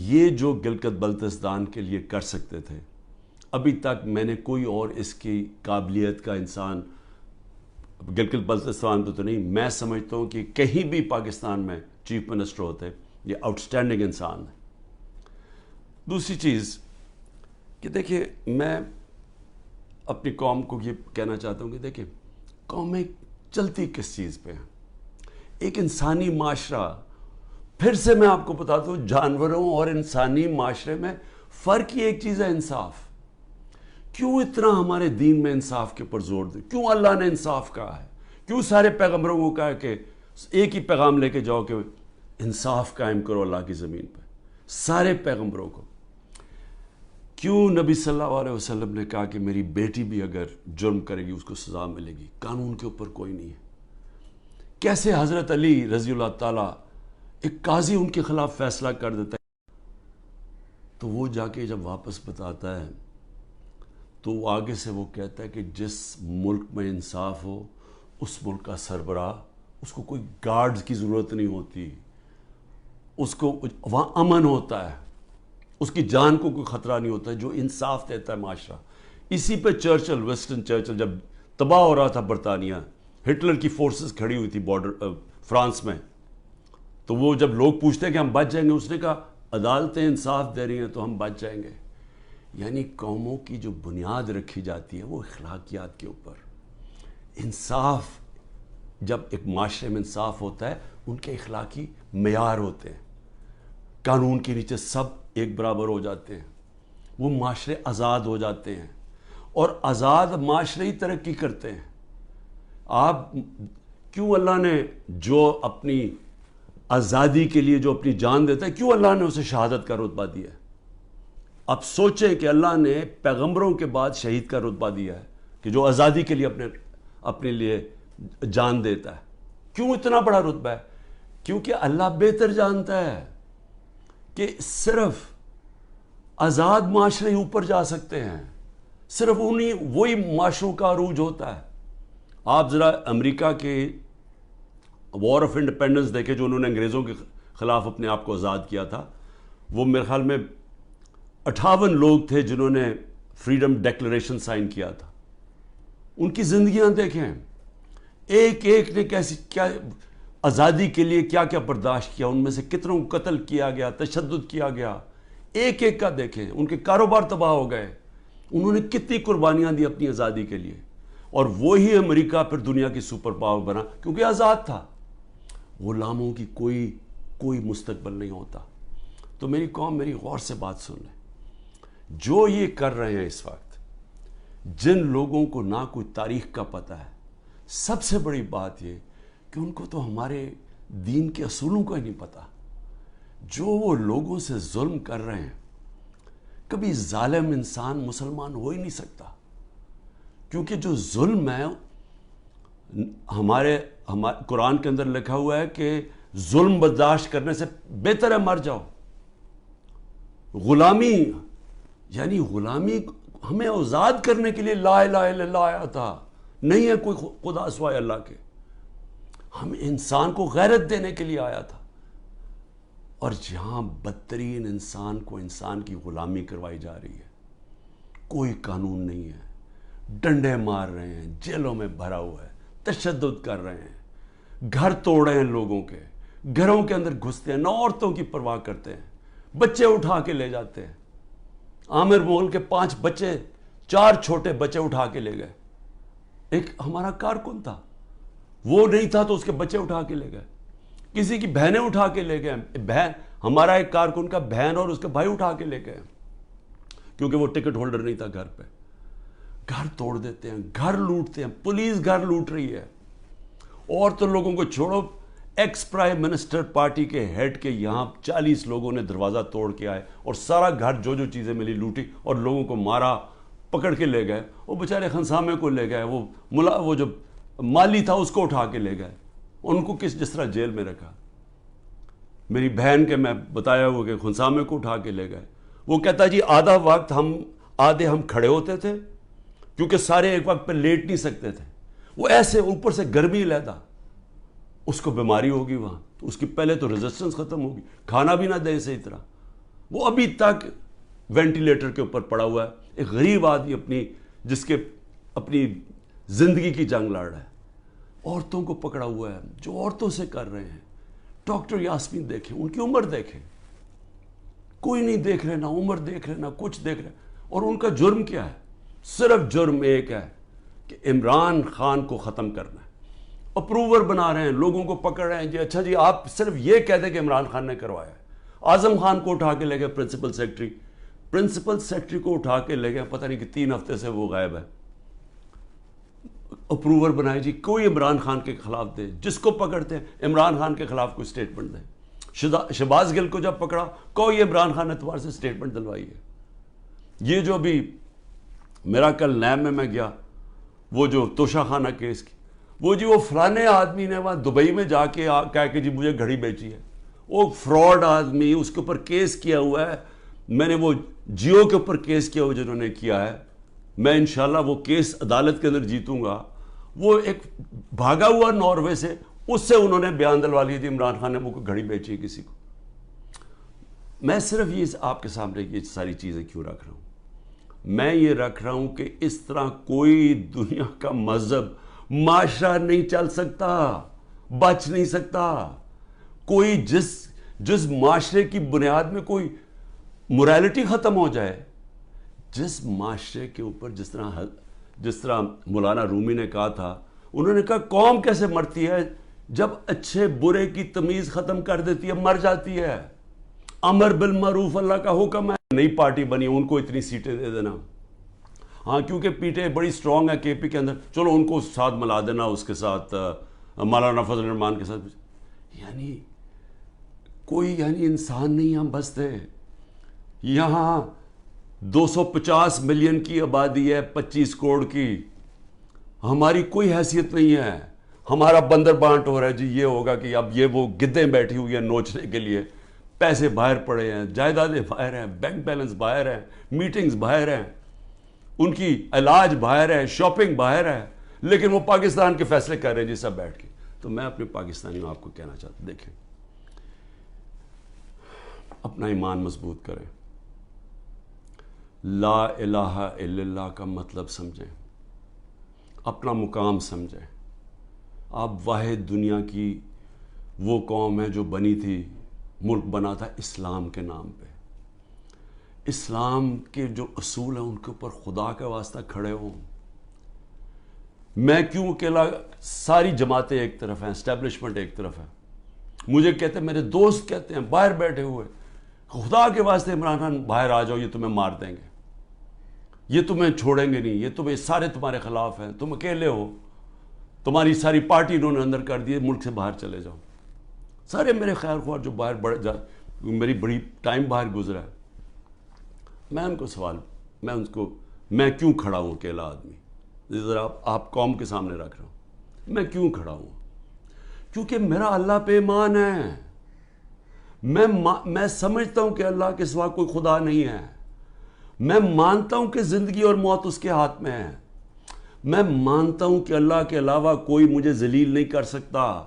یہ جو گلگت بلتستان کے لیے کر سکتے تھے، ابھی تک میں نے کوئی اور اس کی قابلیت کا انسان، گلگت بلتستان تو نہیں، میں سمجھتا ہوں کہ کہیں بھی پاکستان میں چیف منسٹر ہوتے، یہ آؤٹسٹینڈنگ انسان ہے۔ دوسری چیز کہ دیکھیں، میں اپنی قوم کو یہ کہنا چاہتا ہوں کہ دیکھیں، قومیں چلتی کس چیز پہ ہیں؟ ایک انسانی معاشرہ، پھر سے میں آپ کو بتاتا ہوں، جانوروں اور انسانی معاشرے میں فرق ہی ایک چیز ہے، انصاف۔ کیوں اتنا ہمارے دین میں انصاف کے اوپر زور دے؟ کیوں اللہ نے انصاف کہا ہے؟ کیوں سارے پیغمبروں کو کہا کہ ایک ہی پیغام لے کے جاؤ کہ انصاف قائم کرو اللہ کی زمین پہ؟ سارے پیغمبروں کو کیوں نبی صلی اللہ علیہ وسلم نے کہا کہ میری بیٹی بھی اگر جرم کرے گی اس کو سزا ملے گی؟ قانون کے اوپر کوئی نہیں ہے۔ کیسے حضرت علی رضی اللہ تعالیٰ، ایک قاضی ان کے خلاف فیصلہ کر دیتا ہے تو وہ جا کے جب واپس بتاتا ہے تو آگے سے وہ کہتا ہے کہ جس ملک میں انصاف ہو اس ملک کا سربراہ، اس کو کوئی گارڈز کی ضرورت نہیں ہوتی، اس کو وہاں امن ہوتا ہے، اس کی جان کو کوئی خطرہ نہیں ہوتا ہے، جو انصاف دیتا ہے معاشرہ۔ اسی پہ چرچل، ویسٹن چرچل، جب تباہ ہو رہا تھا برطانیہ، ہٹلر کی فورسز کھڑی ہوئی تھی بارڈر فرانس میں، تو وہ جب لوگ پوچھتے ہیں کہ ہم بچ جائیں گے، اس نے کہا عدالتیں انصاف دے رہی ہیں تو ہم بچ جائیں گے۔ یعنی قوموں کی جو بنیاد رکھی جاتی ہے وہ اخلاقیات کے اوپر۔ انصاف، جب ایک معاشرے میں انصاف ہوتا ہے، ان کے اخلاقی معیار ہوتے ہیں، قانون کے نیچے سب ایک برابر ہو جاتے ہیں، وہ معاشرے آزاد ہو جاتے ہیں، اور آزاد معاشرے ہی ترقی کرتے ہیں۔ آپ کیوں اللہ نے جو اپنی آزادی کے لیے جو اپنی جان دیتا ہے، کیوں اللہ نے اسے شہادت کا رتبہ دیا ہے؟ اب سوچیں کہ اللہ نے پیغمبروں کے بعد شہید کا رتبہ دیا ہے کہ جو آزادی کے لیے اپنے لیے جان دیتا ہے۔ کیوں اتنا بڑا رتبہ ہے؟ کیونکہ اللہ بہتر جانتا ہے کہ صرف آزاد معاشرے ہی اوپر جا سکتے ہیں، صرف وہی معاشروں کا عروج ہوتا ہے۔ آپ ذرا امریکہ کے وار آف انڈیپینڈنس دیکھیں، جو انہوں نے انگریزوں کے خلاف اپنے آپ کو آزاد کیا تھا، وہ میرے خیال میں 58 لوگ تھے جنہوں نے فریڈم ڈیکلریشن سائن کیا تھا۔ ان کی زندگیاں دیکھیں، ایک ایک نے کیا آزادی کے لیے کیا کیا برداشت کیا، ان میں سے کتنوں کو قتل کیا گیا، تشدد کیا گیا، ایک ایک کا دیکھیں۔ ان کے کاروبار تباہ ہو گئے، انہوں نے کتنی قربانیاں دی اپنی آزادی کے لیے، اور وہی امریکہ پھر دنیا کی سپر پاور بنا کیونکہ آزاد تھا۔ غلاموں کی کوئی مستقبل نہیں ہوتا۔ تو میری قوم، میری غور سے بات سن لیں، جو یہ کر رہے ہیں اس وقت، جن لوگوں کو نہ کوئی تاریخ کا پتہ ہے، سب سے بڑی بات یہ کہ ان کو تو ہمارے دین کے اصولوں کا ہی نہیں پتہ۔ جو وہ لوگوں سے ظلم کر رہے ہیں، کبھی ظالم انسان مسلمان ہو ہی نہیں سکتا، کیونکہ جو ظلم ہے، ہمارے قرآن کے اندر لکھا ہوا ہے کہ ظلم برداشت کرنے سے بہتر ہے مر جاؤ۔ غلامی، یعنی غلامی ہمیں آزاد کرنے کے لیے لا الہ الا اللہ آیا تھا، نہیں ہے کوئی خدا سوائے اللہ کے، ہم انسان کو غیرت دینے کے لیے آیا تھا۔ اور جہاں بدترین انسان کو انسان کی غلامی کروائی جا رہی ہے، کوئی قانون نہیں ہے، ڈنڈے مار رہے ہیں، جیلوں میں بھرا ہوا ہے، تشدد کر رہے ہیں، گھر توڑ رہے ہیں لوگوں کے، گھروں کے اندر گھستے ہیں، نہ عورتوں کی پرواہ کرتے ہیں، بچے اٹھا کے لے جاتے ہیں۔ عامر مغل کے 5 بچے، 4 چھوٹے بچے اٹھا کے لے گئے۔ ایک ہمارا کارکن تھا، وہ نہیں تھا تو اس کے بچے اٹھا کے لے گئے، کسی کی بہنیں اٹھا کے لے گئے، ہمارا ایک کارکن کا بہن اور اس کے بھائی اٹھا کے لے گئے، کیونکہ وہ ٹکٹ ہولڈر نہیں تھا گھر پہ۔ گھر توڑ دیتے ہیں، گھر لوٹتے ہیں، پولیس گھر لوٹ رہی ہے۔ اور تو لوگوں کو چھوڑو، ایکس پرائم منسٹر پارٹی کے ہیڈ کے یہاں 40 لوگوں نے دروازہ توڑ کے آئے اور سارا گھر جو چیزیں ملی لوٹی اور لوگوں کو مارا، پکڑ کے لے گئے۔ وہ بیچارے خنسامے کو لے گئے، وہ جو مالی تھا اس کو اٹھا کے لے گئے، ان کو جس طرح جیل میں رکھا۔ میری بہن کے میں بتایا ہوا کہ خنسامے کو اٹھا کے لے گئے۔ وہ کہتا جی آدھا وقت آدھے ہم کھڑے ہوتے تھے کیونکہ سارے ایک وقت پہ لیٹ نہیں سکتے تھے، وہ ایسے اوپر سے گرمی لیتا، اس کو بیماری ہوگی وہاں، تو اس کی پہلے تو ریزسٹنس ختم ہوگی، کھانا بھی نہ دے صحیح طرح، وہ ابھی تک وینٹیلیٹر کے اوپر پڑا ہوا ہے. ایک غریب آدمی جس کے اپنی زندگی کی جنگ لڑ رہا ہے. عورتوں کو پکڑا ہوا ہے جو عورتوں سے کر رہے ہیں. ڈاکٹر یاسمین دیکھیں, ان کی عمر دیکھیں, کوئی نہیں دیکھ رہے, نہ عمر دیکھ رہے, نہ کچھ دیکھ رہے. اور ان کا جرم کیا ہے؟ صرف جرم ایک ہے کہ عمران خان کو ختم کرنا ہے. اپروور بنا رہے ہیں, لوگوں کو پکڑ رہے ہیں. جی اچھا جی, آپ صرف یہ کہہ دیں کہ عمران خان نے کروایا ہے. اعظم خان کو اٹھا کے لے گئے پرنسپل سیکرٹری کو اٹھا کے لے گئے, پتہ نہیں کہ 3 ہفتے سے وہ غائب ہے. اپروور بنائے جی, کوئی عمران خان کے خلاف دے, جس کو پکڑتے ہیں عمران خان کے خلاف کوئی سٹیٹمنٹ دیں. شہباز گل کو جب پکڑا, کوئی عمران خان اعتبار سے سٹیٹمنٹ دلوائی ہے. یہ جو بھی میرا کل نیب میں گیا, وہ جو توشہ خانہ کیس کی, وہ جی وہ فلانے آدمی نے وہاں دبئی میں جا کے کہا کہ جی مجھے گھڑی بیچی ہے. وہ فراڈ آدمی, اس کے اوپر کیس کیا ہوا ہے. میں نے وہ جیو کے اوپر کیس کیا ہوا جنہوں نے کیا ہے. میں انشاءاللہ وہ کیس عدالت کے اندر جیتوں گا. وہ ایک بھاگا ہوا ناروے سے, اس سے انہوں نے بیان دلوا لی تھی عمران خان نے وہ گھڑی بیچی ہے کسی کو. میں صرف یہ آپ کے سامنے یہ ساری چیزیں کیوں رکھ رہا ہوں؟ میں یہ رکھ رہا ہوں کہ اس طرح کوئی دنیا کا مذہب, معاشرہ نہیں چل سکتا, بچ نہیں سکتا. کوئی جس معاشرے کی بنیاد میں کوئی موریلٹی ختم ہو جائے, جس معاشرے کے اوپر جس طرح مولانا رومی نے کہا تھا, انہوں نے کہا قوم کیسے مرتی ہے جب اچھے برے کی تمیز ختم کر دیتی ہے, مر جاتی ہے. امر بالمعروف اللہ کا حکم ہے. نئی پارٹی بنی, ان کو اتنی سیٹیں دے دینا. ہاں کیونکہ پیٹیں بڑی سٹرونگ ہے کے پی کے اندر, چلو ان کو ساتھ ملا دینا, اس کے ساتھ مولانا فضل الرحمان کے ساتھ. یعنی کوئی انسان نہیں ہم بستے. یہاں 250 ملین کی آبادی ہے, 25 کروڑ کی. ہماری کوئی حیثیت نہیں ہے. ہمارا بندر بانٹ ہو رہا ہے جی, یہ ہوگا کہ اب یہ وہ گدیں بیٹھی ہوئی ہیں نوچنے کے لیے. پیسے باہر پڑے ہیں, جائیدادیں باہر ہیں, بینک بیلنس باہر ہیں, میٹنگز باہر ہیں, ان کی علاج باہر ہے, شاپنگ باہر ہے, لیکن وہ پاکستان کے فیصلے کر رہے ہیں جی سب بیٹھ کے. تو میں اپنے پاکستانیوں آپ کو کہنا چاہتا ہوں, دیکھیں اپنا ایمان مضبوط کریں. لا الہ الا اللہ کا مطلب سمجھیں, اپنا مقام سمجھیں. آپ واحد دنیا کی وہ قوم ہے جو بنی تھی, ملک بنا تھا اسلام کے نام پہ. اسلام کے جو اصول ہیں ان کے اوپر خدا کا واسطہ کھڑے ہوں. میں کیوں اکیلا, ساری جماعتیں ایک طرف ہیں, اسٹیبلشمنٹ ایک طرف ہے. مجھے کہتے ہیں, میرے دوست کہتے ہیں باہر بیٹھے ہوئے, خدا کے واسطے عمران خان باہر آ جاؤ, یہ تمہیں مار دیں گے, یہ تمہیں چھوڑیں گے نہیں, یہ تمہیں سارے تمہارے خلاف ہیں, تم اکیلے ہو, تمہاری ساری پارٹی انہوں نے اندر کر دی, ملک سے باہر چلے جاؤ. سارے میرے خیر خواہ جو باہر میری بڑی ٹائم باہر گزرا ہے, میں ان کو میں کیوں کھڑا ہوں اکیلا آدمی؟ ذرا آپ قوم کے سامنے رکھ رہا ہوں, میں کیوں کھڑا ہوں؟ کیونکہ میرا اللہ پہ ایمان ہے. میں سمجھتا ہوں کہ اللہ کے سوا کوئی خدا نہیں ہے. میں مانتا ہوں کہ زندگی اور موت اس کے ہاتھ میں ہے. میں مانتا ہوں کہ اللہ کے علاوہ کوئی مجھے ذلیل نہیں کر سکتا.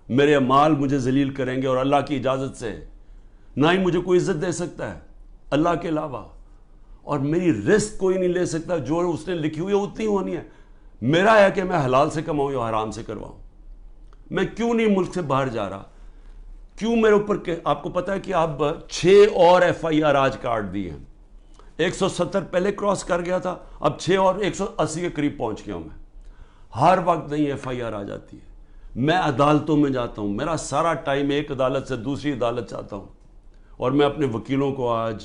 میرے اعمال مجھے ذلیل کریں گے اور اللہ کی اجازت سے. نہ ہی مجھے کوئی عزت دے سکتا ہے اللہ کے علاوہ, اور میری رزق کوئی نہیں لے سکتا. جو اس نے لکھی ہوئی ہے اتنی ہونی ہے. میرا ہے کہ میں حلال سے کماؤں یا حرام سے کرواؤں. میں کیوں نہیں ملک سے باہر جا رہا؟ کیوں میرے اوپر آپ کو پتا ہے کہ اب 6 اور FIR آج کاٹ دی ہیں. 170 پہلے کراس کر گیا تھا, اب 6 اور 180 کے قریب پہنچ گیا ہوں میں. ہر وقت نہیں FIR آ جاتی ہے. میں عدالتوں میں جاتا ہوں, میرا سارا ٹائم ایک عدالت سے دوسری عدالت جاتا ہوں, اور میں اپنے وکیلوں کو آج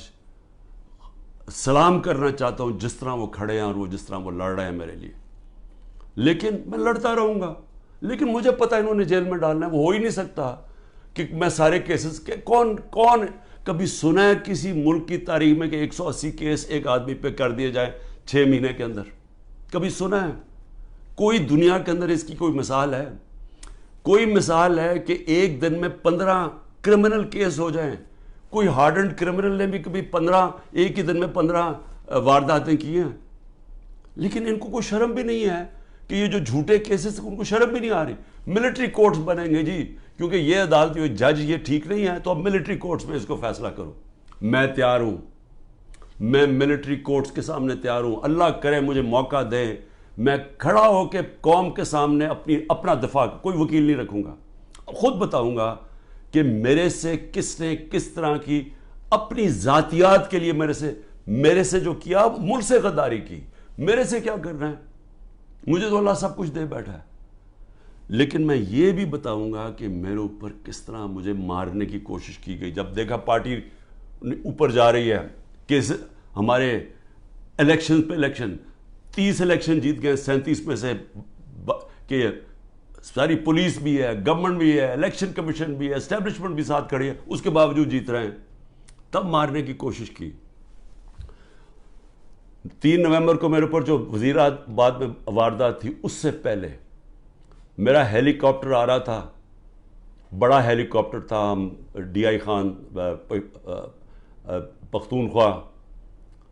سلام کرنا چاہتا ہوں جس طرح وہ کھڑے ہیں اور وہ جس طرح وہ لڑ رہے ہیں میرے لیے. لیکن میں لڑتا رہوں گا, لیکن مجھے پتا انہوں نے جیل میں ڈالنا ہے. وہ ہو ہی نہیں سکتا کہ میں سارے کیسز کے کون کبھی سنا ہے کسی ملک کی تاریخ میں کہ 180 کیس ایک آدمی پہ کر دیے جائیں 6 مہینے کے اندر؟ کبھی سنا ہے؟ کوئی دنیا کے اندر اس کی کوئی مثال ہے؟ کوئی مثال ہے کہ ایک دن میں 15 کرمنل کیس ہو جائیں؟ کوئی ہارڈنڈ کرمنل نے بھی کبھی ایک ہی دن میں 15 وارداتیں کی ہیں. لیکن ان کو کوئی شرم بھی نہیں ہے کہ یہ جو جھوٹے کیسز, ان کو شرم بھی نہیں آ رہی. ملٹری کورٹس بنیں گے جی, کیونکہ یہ عدالت جج یہ ٹھیک نہیں ہے تو اب ملٹری کورٹس میں اس کو فیصلہ کرو. میں تیار ہوں, میں ملٹری کورٹس کے سامنے تیار ہوں, اللہ کرے مجھے موقع دے, میں کھڑا ہو کے قوم کے سامنے اپنا دفاع, کوئی وکیل نہیں رکھوں گا, خود بتاؤں گا کہ میرے سے کس نے کس طرح کی اپنی ذاتیات کے لیے میرے سے جو کیا, ملک سے غداری کی, میرے سے کیا کرنا ہے, مجھے تو اللہ سب کچھ دے بیٹھا ہے. لیکن میں یہ بھی بتاؤں گا کہ میرے اوپر کس طرح مجھے مارنے کی کوشش کی گئی. جب دیکھا پارٹی اوپر جا رہی ہے کہ ہمارے الیکشن پہ الیکشن, 30 الیکشن جیت گئے 37 میں سے, کہ ساری پولیس بھی ہے, گورنمنٹ بھی ہے, الیکشن کمیشن بھی ہے, اسٹیبلشمنٹ بھی ساتھ کھڑی ہے, اس کے باوجود جیت رہے ہیں, تب مارنے کی کوشش کی. 3 نومبر کو میرے اوپر جو وزیرآباد میں واردات تھی, اس سے پہلے میرا ہیلی کاپٹر آ رہا تھا, بڑا ہیلی کاپٹر تھا, ہم ڈی آئی خان پختونخوا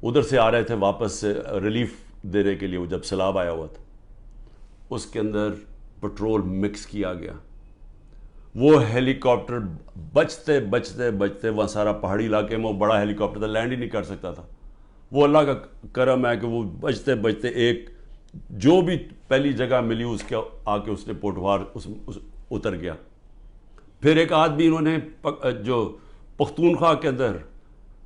ادھر سے آ رہے تھے واپس سے ریلیف دینے کے لیے, جب سیلاب آیا ہوا تھا, اس کے اندر پٹرول مکس کیا گیا. وہ ہیلی کاپٹر بچتے بچتے بچتے, وہاں سارا پہاڑی علاقے میں وہ بڑا ہیلی کاپٹر تھا, لینڈ ہی نہیں کر سکتا تھا. وہ اللہ کا کرم ہے کہ وہ بچتے بچتے ایک جو بھی پہلی جگہ ملی اس کے آ کے اس نے پوٹوار اتر گیا. پھر ایک آدمی انہوں نے جو پختونخوا کے اندر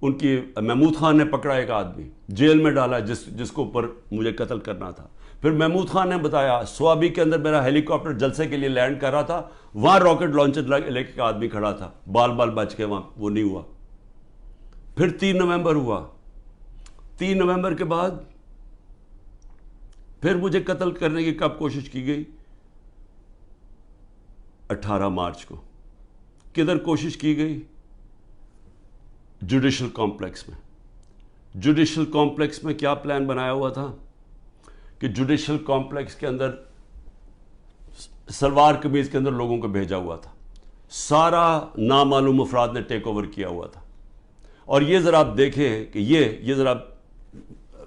ان کی محمود خان نے پکڑا, ایک آدمی جیل میں ڈالا جس کو اوپر مجھے قتل کرنا تھا. پھر محمود خان نے بتایا سوابی کے اندر میرا ہیلی کاپٹر جلسے کے لیے لینڈ کر رہا تھا, وہاں راکٹ لانچر لے کے آدمی کھڑا تھا, بال بچ کے وہاں وہ نہیں ہوا. پھر 3 نومبر ہوا. 3 نومبر کے بعد پھر مجھے قتل کرنے کی کب کوشش کی گئی؟ 18 مارچ کو. کدھر کوشش کی گئی؟ جوڈیشل کمپلیکس میں. جوڈیشل کمپلیکس میں کیا پلان بنایا ہوا تھا کہ جوڈیشل کمپلیکس کے اندر سلوار قمیض کے اندر لوگوں کو بھیجا ہوا تھا, سارا نامعلوم افراد نے ٹیک اوور کیا ہوا تھا. اور یہ ذرا آپ دیکھیں کہ یہ ذرا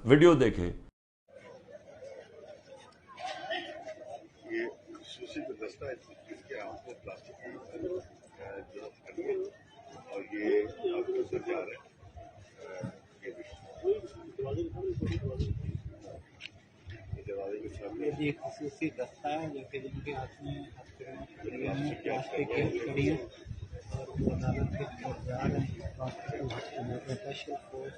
ویڈیو دیکھیں. یہ خصوصی گلدستہ ہے جس کے آپ کو پلاسٹک کی ضرورت کرنی ہے, اور یہ آپ کو سر جا رہا ہے. یہ خصوصی دستہ ہے جو کہ جن کے ہاتھ میں پلاسٹک کی کڑی ہے اور وہ عدالت کے طرف جا رہے ہیں. اسپیشل فورس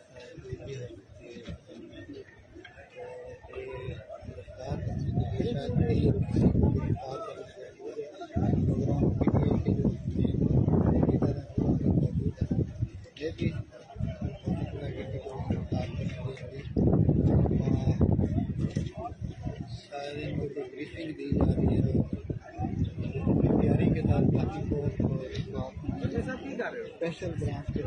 بریفنگ دی جا رہی ہے تیاری کے ساتھ باقی کو اسپیشل برانچ کے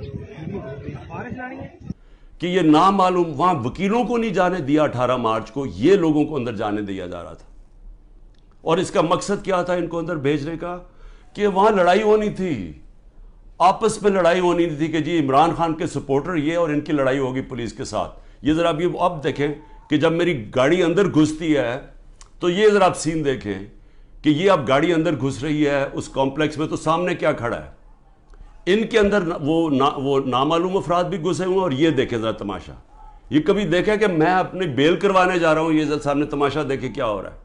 کہ یہ نامعلوم وہاں وکیلوں کو نہیں جانے دیا 18 مارچ کو, یہ لوگوں کو اندر جانے دیا جا رہا تھا. اور اس کا مقصد کیا تھا ان کو اندر بھیجنے کا؟ کہ وہاں لڑائی ہونی تھی, آپس میں لڑائی ہونی تھی کہ جی عمران خان کے سپورٹر یہ اور ان کی لڑائی ہوگی پولیس کے ساتھ. یہ ذرا اب دیکھیں کہ جب میری گاڑی اندر گھستی ہے تو یہ ذرا آپ سین دیکھیں کہ یہ اب گاڑی اندر گھس رہی ہے اس کمپلیکس میں, تو سامنے کیا کھڑا ہے, ان کے اندر وہ نامعلوم افراد بھی گھسے ہوئے ہیں. اور یہ دیکھیں ذرا تماشا, یہ کبھی دیکھا کہ میں اپنی بیل کروانے جا رہا ہوں, یہ ذرا سامنے تماشا دیکھیں کیا ہو رہا ہے.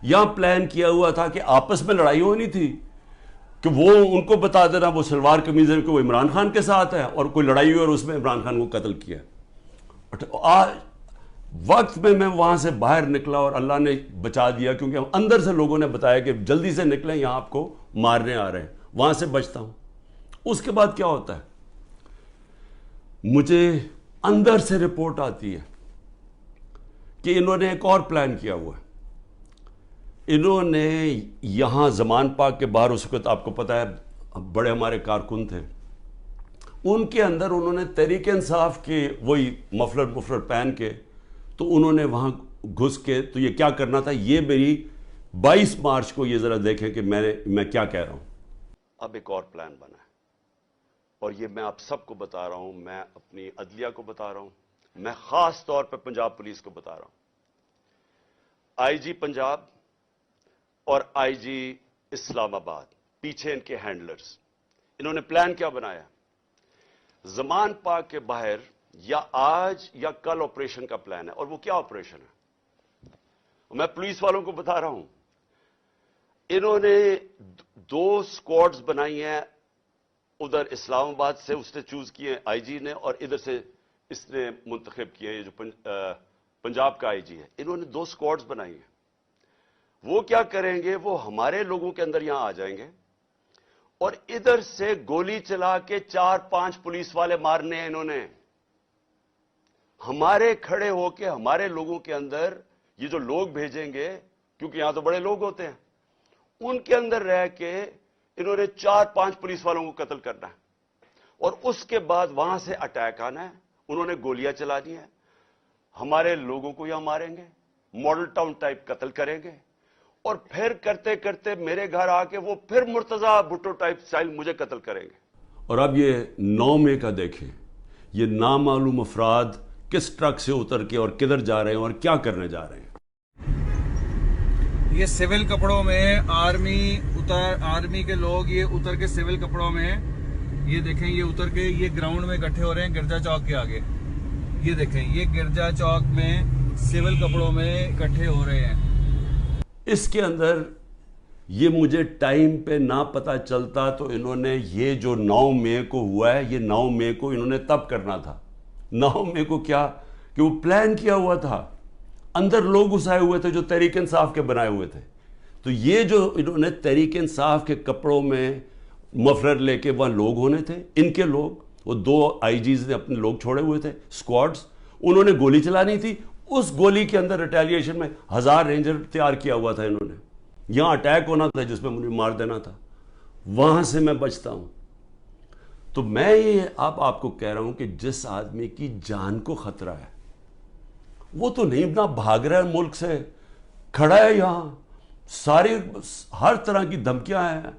یہاں پلان کیا ہوا تھا کہ آپس میں لڑائی ہونی تھی کہ وہ ان کو بتا دینا وہ سلوار قمیض ہے کہ وہ عمران خان کے ساتھ ہے, اور کوئی لڑائی ہوئی اور اس میں عمران خان کو قتل کیا. وقت میں وہاں سے باہر نکلا اور اللہ نے بچا دیا، کیونکہ اندر سے لوگوں نے بتایا کہ جلدی سے نکلیں، یہاں آپ کو مارنے آ رہے ہیں، وہاں سے بچتا ہوں۔ اس کے بعد کیا ہوتا ہے، مجھے اندر سے رپورٹ آتی ہے کہ انہوں نے ایک اور پلان کیا ہوا ہے۔ انہوں نے یہاں زمان پاک کے باہر، اس وقت آپ کو پتہ ہے بڑے ہمارے کارکن تھے، ان کے اندر انہوں نے تحریک انصاف کے وہی مفلر پہن کے، تو انہوں نے وہاں گھس کے، تو یہ کیا کرنا تھا، یہ میری 22 مارچ کو یہ ذرا دیکھیں کہ میں کیا کہہ رہا ہوں۔ اب ایک اور پلان بنا ہے، اور یہ میں آپ سب کو بتا رہا ہوں، میں اپنی عدلیہ کو بتا رہا ہوں، میں خاص طور پہ پنجاب پولیس کو بتا رہا ہوں۔ آئی جی پنجاب اور آئی جی اسلام آباد پیچھے ان کے ہینڈلرز، انہوں نے پلان کیا بنایا، زمان پاک کے باہر یا آج یا کل آپریشن کا پلان ہے۔ اور وہ کیا آپریشن ہے، میں پولیس والوں کو بتا رہا ہوں، انہوں نے 2 سکواڈز بنائی ہیں، ادھر اسلام آباد سے اس نے چوز کیے آئی جی نے، اور ادھر سے اس نے منتخب کیے، یہ جو پنجاب کا آئی جی ہے، انہوں نے 2 سکواڈز بنائی ہیں۔ وہ کیا کریں گے، وہ ہمارے لوگوں کے اندر یہاں آ جائیں گے، اور ادھر سے گولی چلا کے 4-5 پولیس والے مارنے ہیں انہوں نے۔ ہمارے کھڑے ہو کے ہمارے لوگوں کے اندر یہ جو لوگ بھیجیں گے، کیونکہ یہاں تو بڑے لوگ ہوتے ہیں، ان کے اندر رہ کے انہوں نے 4-5 پولیس والوں کو قتل کرنا ہے، اور اس کے بعد وہاں سے اٹیک آنا ہے، انہوں نے گولیاں چلانی ہے، ہمارے لوگوں کو یہاں ماریں گے، ماڈل ٹاؤن ٹائپ قتل کریں گے، اور پھر کرتے کرتے میرے گھر آ کے وہ پھر مرتضی بھٹو ٹائپ سٹائل مجھے قتل کریں گے۔ اور اب یہ 9 مئی کا دیکھیں، یہ نامعلوم افراد کس ٹرک سے اتر کے اور کدھر جا رہے ہیں اور کیا کرنے جا رہے ہیں۔ یہ سول کپڑوں میں آرمی کے لوگ یہ اتر کے سول کپڑوں میں، یہ دیکھیں یہ اتر کے یہ گراؤنڈ میں اکٹھے ہو رہے ہیں گرجا چوک کے آگے، یہ دیکھیں یہ گرجا چوک میں سول کپڑوں میں اکٹھے ہو رہے ہیں۔ اس کے اندر یہ مجھے ٹائم پہ نہ پتہ چلتا تو انہوں نے یہ جو 9 مئی کو ہوا ہے، یہ 9 مئی کو انہوں نے تب کرنا تھا۔ 9 مئی کو کیا کہ وہ پلان کیا ہوا تھا، اندر لوگ گھسائے ہوئے تھے جو تحریک انصاف کے بنائے ہوئے تھے، تو یہ جو انہوں نے تحریک انصاف کے کپڑوں میں مفلر لے کے وہاں لوگ ہونے تھے، ان کے لوگ، وہ 2 آئی جیز نے اپنے لوگ چھوڑے ہوئے تھے، سکواڈز، انہوں نے گولی چلانی تھی، اس گولی کے اندر ریٹیلیشن میں 1000 رینجر تیار کیا ہوا تھا انہوں نے، یہاں اٹیک ہونا تھا جس میں مجھے مار دینا تھا، وہاں سے میں بچتا ہوں۔ تو میں یہ آپ کو کہہ رہا ہوں کہ جس آدمی کی جان کو خطرہ ہے، وہ تو نہیں نہ بھاگ رہا ہے ملک سے، کھڑا ہے یہاں، ہر طرح کی دھمکیاں ہیں،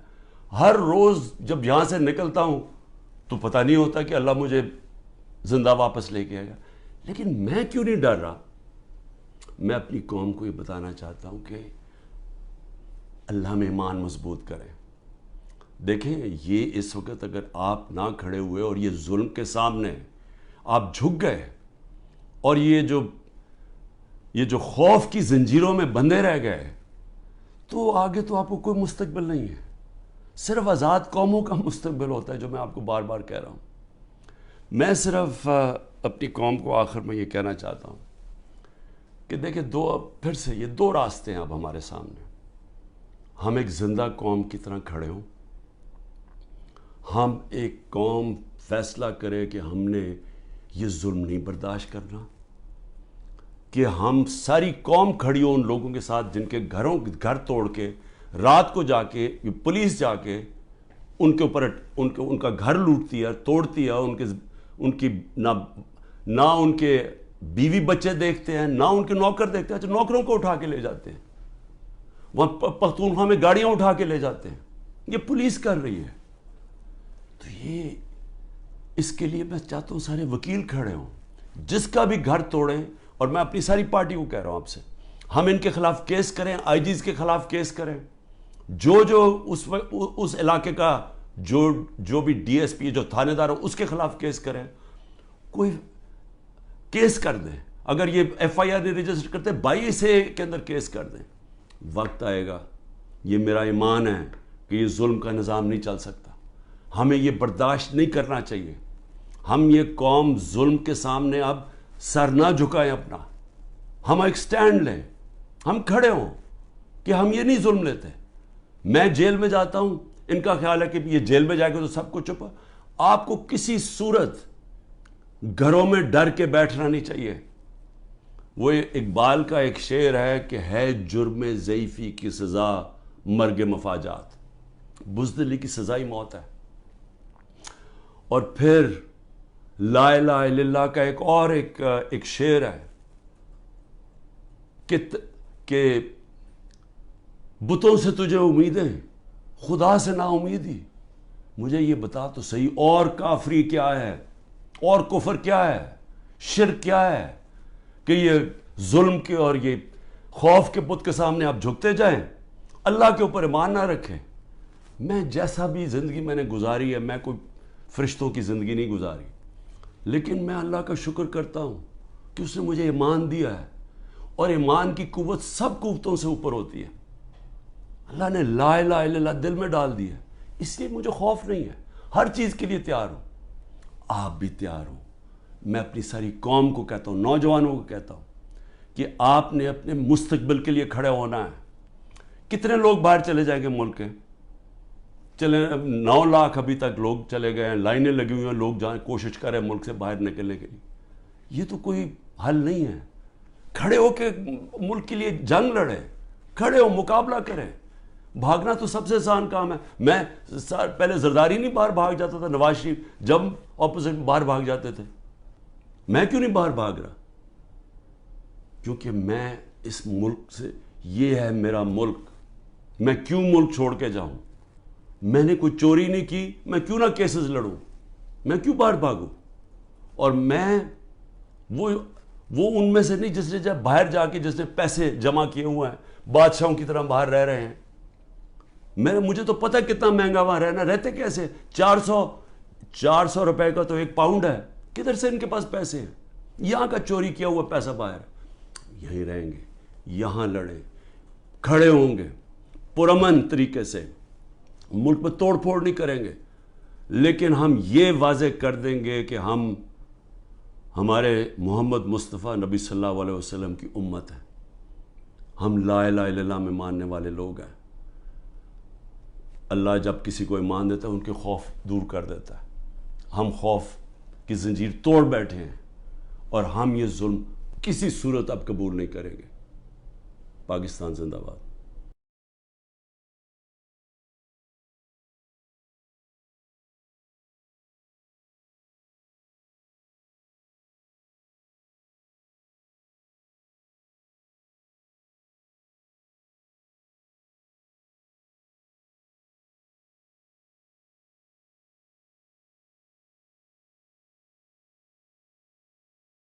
ہر روز جب یہاں سے نکلتا ہوں تو پتہ نہیں ہوتا کہ اللہ مجھے زندہ واپس لے کے آئے گا، لیکن میں کیوں نہیں ڈر رہا؟ میں اپنی قوم کو یہ بتانا چاہتا ہوں کہ اللہ میں ایمان مضبوط کریں۔ دیکھیں یہ اس وقت اگر آپ نہ کھڑے ہوئے اور یہ ظلم کے سامنے آپ جھک گئے اور یہ جو خوف کی زنجیروں میں بندھے رہ گئے، تو آگے تو آپ کو کوئی مستقبل نہیں ہے، صرف آزاد قوموں کا مستقبل ہوتا ہے، جو میں آپ کو بار بار کہہ رہا ہوں۔ میں صرف اپنی قوم کو آخر میں یہ کہنا چاہتا ہوں کہ دیکھیں پھر سے یہ 2 راستے ہیں اب ہمارے سامنے، ہم ایک زندہ قوم کی طرح کھڑے ہوں، ہم ایک قوم فیصلہ کرے کہ ہم نے یہ ظلم نہیں برداشت کرنا، کہ ہم ساری قوم کھڑی ہو ان لوگوں کے ساتھ جن کے گھر توڑ کے رات کو جا کے پولیس جا کے ان کے اوپر ان کا گھر لوٹتی ہے، توڑتی ہے، ان کی نہ ان کے بیوی بچے دیکھتے ہیں، نہ ان کے نوکر دیکھتے ہیں، نوکروں کو اٹھا کے لے جاتے ہیں، وہاں پختونخوا میں گاڑیاں اٹھا کے لے جاتے ہیں، یہ پولیس کر رہی ہے۔ تو یہ اس کے لیے میں چاہتا ہوں سارے وکیل کھڑے ہوں، جس کا بھی گھر توڑیں، اور میں اپنی ساری پارٹی کو کہہ رہا ہوں آپ سے، ہم ان کے خلاف کیس کریں، آئی جیز کے خلاف کیس کریں، جو اس علاقے کا جو بھی ڈی ایس پی جو تھانے دار ہو اس کے خلاف کیس کریں، کوئی کیس کر دیں، اگر یہ ایف آئی آر نہیں رجسٹر کرتے 22A کے اندر کیس کر دیں۔ وقت آئے گا، یہ میرا ایمان ہے کہ یہ ظلم کا نظام نہیں چل سکتا، ہمیں یہ برداشت نہیں کرنا چاہیے، ہم یہ قوم ظلم کے سامنے اب سر نہ جھکائیں اپنا، ہم ایک سٹینڈ لیں، ہم کھڑے ہوں کہ ہم یہ نہیں ظلم لیتے۔ میں جیل میں جاتا ہوں، ان کا خیال ہے کہ یہ جیل میں جائے گا تو سب کو چپا۔ آپ کو کسی صورت گھروں میں ڈر کے بیٹھنا نہیں چاہیے۔ وہ اقبال کا ایک شعر ہے کہ ہے جرم ضعیفی کی سزا مرگ مفاجات، بزدلی کی سزا ہی موت ہے۔ اور پھر لا الہ الا اللہ کا ایک اور ایک شعر ہے کہ بتوں سے تجھے امیدیں، خدا سے نا امیدی، مجھے یہ بتا تو صحیح اور کافری کیا ہے، اور کفر کیا ہے، شرک کیا ہے کہ یہ ظلم کے اور یہ خوف کے بت کے سامنے آپ جھکتے جائیں، اللہ کے اوپر ایمان نہ رکھیں۔ میں جیسا بھی زندگی میں نے گزاری ہے، میں کوئی فرشتوں کی زندگی نہیں گزاری، لیکن میں اللہ کا شکر کرتا ہوں کہ اس نے مجھے ایمان دیا ہے، اور ایمان کی قوت سب قوتوں سے اوپر ہوتی ہے۔ اللہ نے لا الہ الا اللہ دل میں ڈال دی ہے، اس لیے مجھے خوف نہیں ہے، ہر چیز کے لیے تیار ہوں۔ آپ بھی تیار ہوں۔ میں اپنی ساری قوم کو کہتا ہوں، نوجوانوں کو کہتا ہوں کہ آپ نے اپنے مستقبل کے لیے کھڑے ہونا ہے۔ کتنے لوگ باہر چلے جائیں گے ملک کے؟ چلے 9 لاکھ ابھی تک لوگ چلے گئے ہیں، لائنیں لگی ہوئی ہیں، لوگ جائیں کوشش کریں ملک سے باہر نکلنے کے لیے۔ یہ تو کوئی حل نہیں ہے۔ کھڑے ہو کے ملک کے لیے جنگ لڑیں، کھڑے ہو مقابلہ کریں۔ بھاگنا تو سب سے آسان کام ہے۔ میں پہلے زرداری نہیں باہر بھاگ جاتا تھا، نواز شریف جب اپوزٹ باہر بھاگ جاتے تھے، میں کیوں نہیں باہر بھاگ رہا؟ کیونکہ میں اس ملک سے، یہ ہے میرا ملک، میں کیوں ملک چھوڑ کے جاؤں؟ میں نے کوئی چوری نہیں کی، میں کیوں نہ کیسز لڑوں؟ میں کیوں باہر بھاگوں؟ اور میں وہ ان میں سے نہیں جس نے جب باہر جا کے جس نے پیسے جمع کیے ہوئے ہیں، بادشاہوں کی طرح باہر رہ رہے ہیں۔ مجھے تو پتہ کتنا مہنگا وہاں رہنا، رہتے کیسے؟ 400 روپے کا تو 1 پاؤنڈ ہے، کدھر سے ان کے پاس پیسے ہیں؟ یہاں کا چوری کیا ہوا پیسہ باہر۔ یہیں رہیں گے، یہاں لڑیں، کھڑے ہوں گے پرامن طریقے سے، ملک میں توڑ پھوڑ نہیں کریں گے، لیکن ہم یہ واضح کر دیں گے کہ ہم ہمارے محمد مصطفیٰ نبی صلی اللہ علیہ وسلم کی امت ہے، ہم لا الہ الا اللہ میں ماننے والے لوگ ہیں۔ اللہ جب کسی کو ایمان دیتا ہے ان کے خوف دور کر دیتا ہے۔ ہم خوف کی زنجیر توڑ بیٹھے ہیں، اور ہم یہ ظلم کسی صورت اب قبول نہیں کریں گے۔ پاکستان زندہ باد۔